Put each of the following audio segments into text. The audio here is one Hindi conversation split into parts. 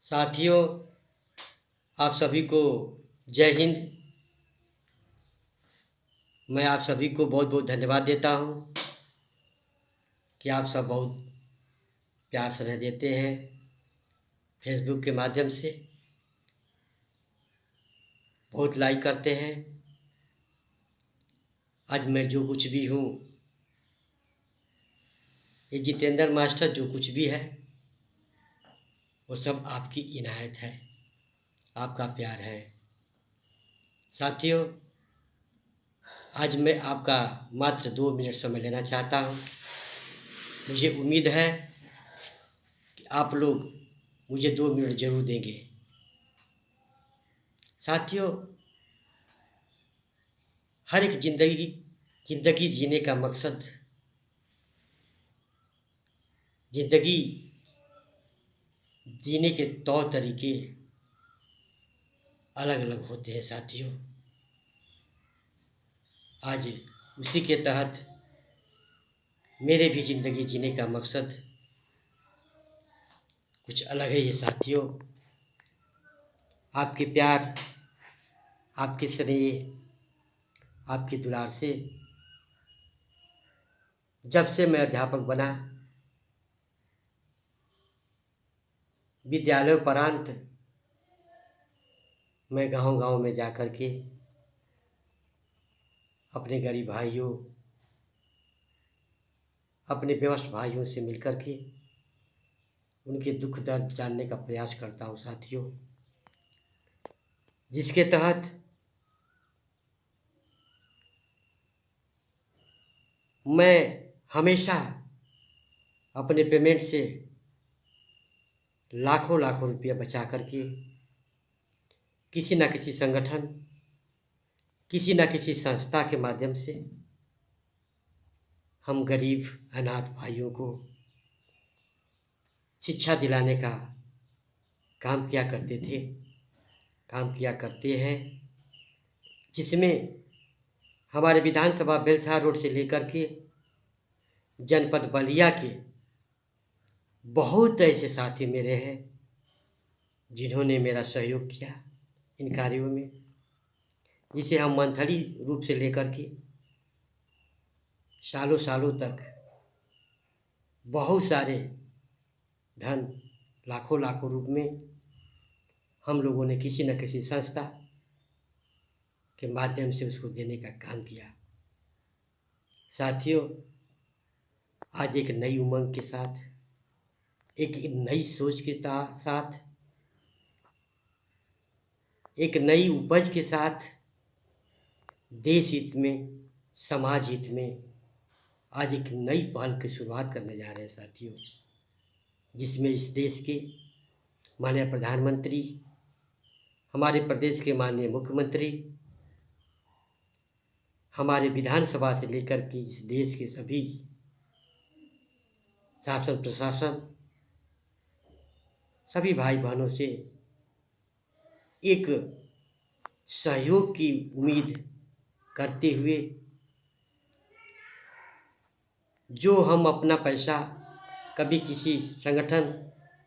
साथियों, आप सभी को जय हिंद। मैं आप सभी को बहुत बहुत धन्यवाद देता हूँ कि आप सब बहुत प्यार स्नेह देते हैं फेसबुक के माध्यम से, बहुत लाइक करते हैं। आज मैं जो कुछ भी हूँ, ये जितेंद्र मास्टर जो कुछ भी है वो सब आपकी इनायत है, आपका प्यार है। साथियों, आज मैं आपका मात्र 2 मिनट समय लेना चाहता हूँ। मुझे उम्मीद है कि आप लोग मुझे 2 मिनट ज़रूर देंगे। साथियों, हर एक जिंदगी जीने का मकसद, जिंदगी जीने के तौर तरीके अलग अलग होते हैं। साथियों, आज उसी के तहत मेरे भी ज़िंदगी जीने का मकसद कुछ अलग है। ये साथियों, आपके प्यार, आपके स्नेह, आपके दुलार से जब से मैं अध्यापक बना, विद्यालयोपरांत मैं गांव-गांव में जा कर के अपने गरीब भाइयों, अपने बेबस भाइयों से मिल कर के उनके दुख दर्द जानने का प्रयास करता हूँ। साथियों, जिसके तहत मैं हमेशा अपने पेमेंट से लाखों लाखों रुपया बचा करके किसी न किसी संगठन, किसी न किसी संस्था के माध्यम से हम गरीब अनाथ भाइयों को शिक्षा दिलाने का काम किया करते थे, काम किया करते हैं, जिसमें हमारे विधानसभा बेलछा रोड से लेकर के जनपद बलिया के बहुत ऐसे साथी मेरे हैं जिन्होंने मेरा सहयोग किया इन कार्यों में, जिसे हम मंथली रूप से लेकर के सालों सालों तक बहुत सारे धन, लाखों लाखों रूप में हम लोगों ने किसी न किसी संस्था के माध्यम से उसको देने का काम किया। साथियों, आज एक नई उमंग के साथ, एक नई सोच के साथ, एक नई उपज के साथ, देश हित में, समाज हित में आज एक नई पहल की शुरुआत करने जा रहे हैं। साथियों, जिसमें इस देश के माननीय प्रधानमंत्री, हमारे प्रदेश के माननीय मुख्यमंत्री, हमारे विधानसभा से लेकर के इस देश के सभी शासन प्रशासन, सभी भाई बहनों से एक सहयोग की उम्मीद करते हुए, जो हम अपना पैसा कभी किसी संगठन,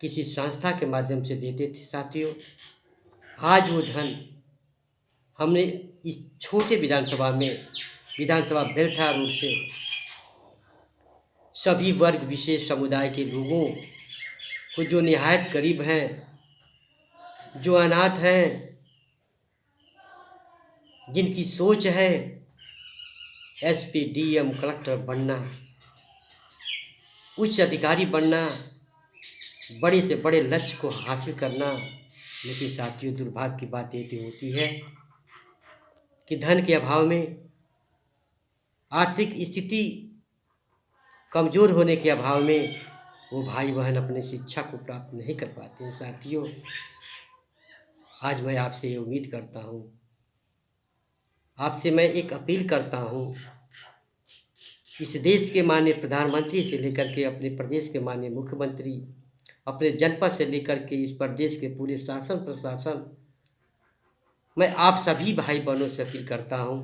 किसी संस्था के माध्यम से देते थे, साथियों, आज वो धन हमने इस छोटे विधानसभा में, विधानसभा बेलछा रोड से सभी वर्ग विशेष समुदाय के लोगों को, जो निहायत गरीब हैं, जो अनाथ हैं, जिनकी सोच है एसपी, डीएम, कलेक्टर बनना, उच्च अधिकारी बनना, बड़े से बड़े लक्ष्य को हासिल करना, लेकिन साथियों, दुर्भाग्य की बात ये होती है कि धन के अभाव में, आर्थिक स्थिति कमज़ोर होने के अभाव में वो भाई बहन अपने शिक्षा को प्राप्त नहीं कर पाते हैं। साथियों, आज मैं आपसे ये उम्मीद करता हूँ, आपसे मैं एक अपील करता हूँ, इस देश के माननीय प्रधानमंत्री से लेकर के अपने प्रदेश के माननीय मुख्यमंत्री, अपने जनपद से लेकर के इस प्रदेश के पूरे शासन प्रशासन, मैं आप सभी भाई बहनों से अपील करता हूँ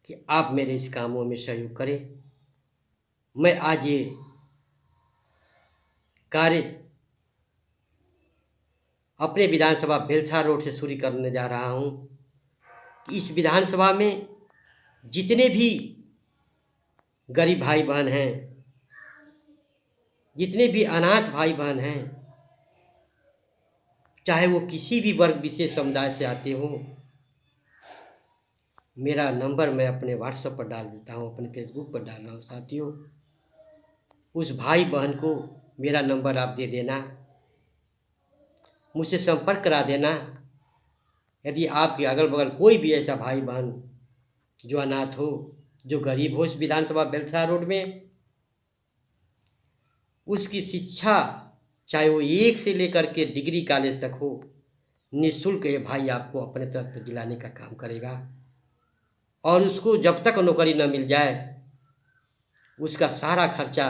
कि आप मेरे इस कामों में सहयोग करें। मैं आज ये कार्य अपने विधानसभा बेलछा रोड से शुरू करने जा रहा हूँ। इस विधानसभा में जितने भी गरीब भाई बहन हैं, जितने भी अनाथ भाई बहन हैं, चाहे वो किसी भी वर्ग विशेष समुदाय से आते हों, मेरा नंबर मैं अपने व्हाट्सएप पर डाल देता हूँ, अपने फेसबुक पर डाल रहा हूँ साथियों। उस भाई बहन को मेरा नंबर आप दे देना, मुझसे संपर्क करा देना। यदि आपके अगल बगल कोई भी ऐसा भाई बहन जो अनाथ हो, जो गरीब हो, इस विधानसभा बेलछा रोड में उसकी शिक्षा चाहे वो 1 से लेकर के डिग्री कॉलेज तक हो, निःशुल्क ये भाई आपको अपने तरफ दिलाने का काम करेगा। और उसको जब तक नौकरी न मिल जाए उसका सारा खर्चा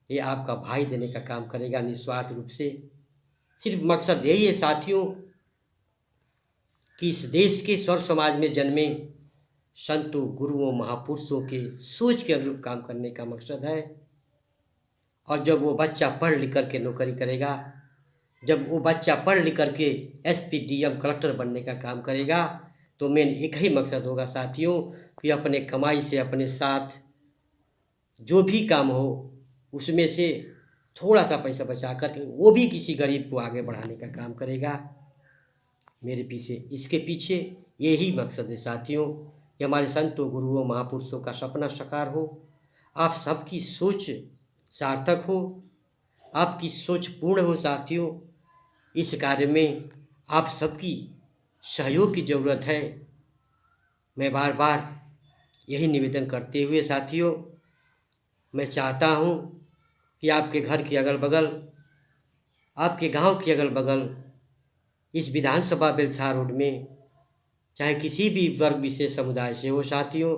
ये आपका भाई देने का काम करेगा निस्वार्थ रूप से। सिर्फ मकसद यही है साथियों कि इस देश के सर्व समाज में जन्मे संतों, गुरुओं, महापुरुषों के सोच के अनुरूप काम करने का मकसद है। और जब वो बच्चा पढ़ लिख कर के नौकरी करेगा, जब वो बच्चा पढ़ लिख कर के एसपी, डीएम, कलेक्टर बनने का काम करेगा, तो मेन एक ही मकसद होगा साथियों कि अपने कमाई से अपने साथ जो भी काम हो उसमें से थोड़ा सा पैसा बचा कर के वो भी किसी गरीब को आगे बढ़ाने का काम करेगा। मेरे पीछे इसके पीछे यही मकसद है साथियों कि हमारे संतों, गुरुओं, महापुरुषों का सपना साकार हो, आप सबकी सोच सार्थक हो, आपकी सोच पूर्ण हो साथियों। इस कार्य में आप सबकी सहयोग की ज़रूरत है। मैं बार बार यही निवेदन करते हुए साथियों, मैं चाहता हूँ कि आपके घर के अगल बगल, आपके गांव के अगल बगल, इस विधानसभा बेलछा रोड में चाहे किसी भी वर्ग विशेष समुदाय से हो साथियों,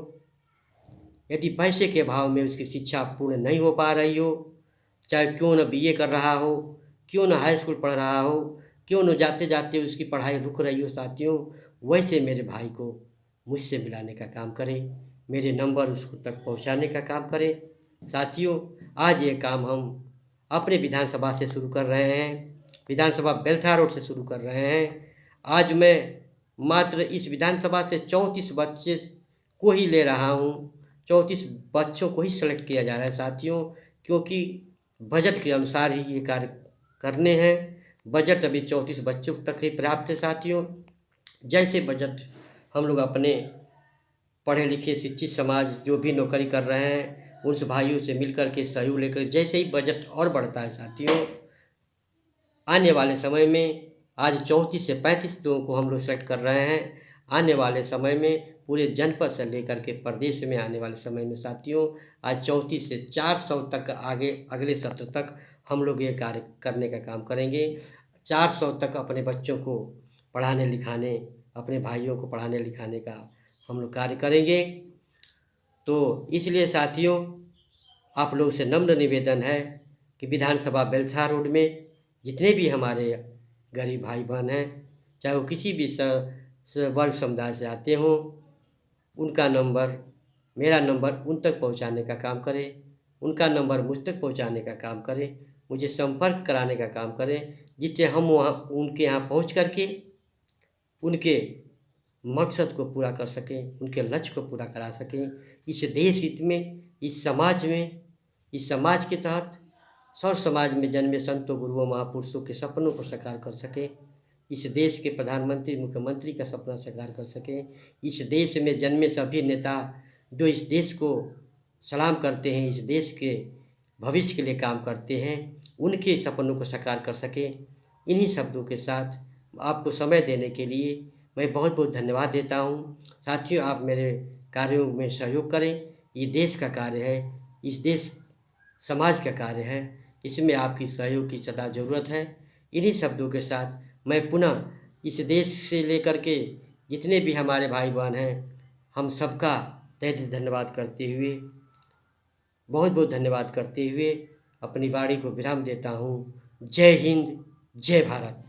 यदि पैसे के अभाव में उसकी शिक्षा पूर्ण नहीं हो पा रही हो, चाहे क्यों न बीए कर रहा हो, क्यों न हाई स्कूल पढ़ रहा हो, क्यों न जाते जाते उसकी पढ़ाई रुक रही हो साथियों, वैसे मेरे भाई को मुझसे मिलाने का काम करें, मेरे नंबर उसको तक पहुंचाने का काम करें साथियों। आज ये काम हम अपने विधानसभा से शुरू कर रहे हैं, विधानसभा बेलछा रोड से शुरू कर रहे हैं। आज मैं मात्र इस विधानसभा से 34 बच्चे को ही ले रहा हूँ, 34 बच्चों को ही सेलेक्ट किया जा रहा है साथियों, क्योंकि बजट के अनुसार ही ये कार्य करने हैं। बजट अभी 34 बच्चों तक ही प्राप्त है साथियों। जैसे बजट हम लोग अपने पढ़े लिखे शिक्षित समाज जो भी नौकरी कर रहे हैं उन भाइयों से मिलकर के सहयोग लेकर जैसे ही बजट और बढ़ता है साथियों, आने वाले समय में आज 34 से 35 लोगों को हम लोग सेलेक्ट कर रहे हैं। आने वाले समय में पूरे जनपद से लेकर के प्रदेश में आने वाले समय में साथियों आज 34 से 400 तक आगे अगले सत्र तक हम लोग ये कार्य करने का काम करेंगे। 400 तक अपने बच्चों को पढ़ाने लिखाने, अपने भाइयों को पढ़ाने लिखाने का हम लोग कार्य करेंगे। तो इसलिए साथियों आप लोगों से नम्र निवेदन है कि विधानसभा बेलछा रोड में जितने भी हमारे गरीब भाई बहन हैं, चाहे वो किसी भी वर्ग समुदाय से आते हों, उनका नंबर, मेरा नंबर उन तक पहुंचाने का काम करें, उनका नंबर मुझ तक पहुंचाने का काम करें, मुझे संपर्क कराने का काम करें, जिससे हम वहाँ उनके यहाँ पहुँच करके उनके मकसद को पूरा कर सकें, उनके लक्ष्य को पूरा करा सकें। इस देश हित में, इस समाज में, इस समाज के तहत सर्व समाज में जन्मे संतों, गुरुओं, महापुरुषों के सपनों को साकार कर सकें। इस देश के प्रधानमंत्री, मुख्यमंत्री का सपना साकार कर सकें। इस देश में जन्मे सभी नेता जो इस देश को सलाम करते हैं, इस देश के भविष्य के लिए काम करते हैं, उनके सपनों को साकार कर सकें। इन्हीं शब्दों के साथ आपको समय देने के लिए मैं बहुत बहुत धन्यवाद देता हूँ। साथियों आप मेरे कार्यों में सहयोग करें, ये देश का कार्य है, इस देश समाज का कार्य है, इसमें आपकी सहयोग की सदा ज़रूरत है। इन्हीं शब्दों के साथ मैं पुनः इस देश से लेकर के जितने भी हमारे भाई बहन हैं हम सबका तहे दिल धन्यवाद करते हुए, बहुत बहुत धन्यवाद करते हुए अपनी वाणी को विराम देता हूँ। जय हिंद, जय भारत।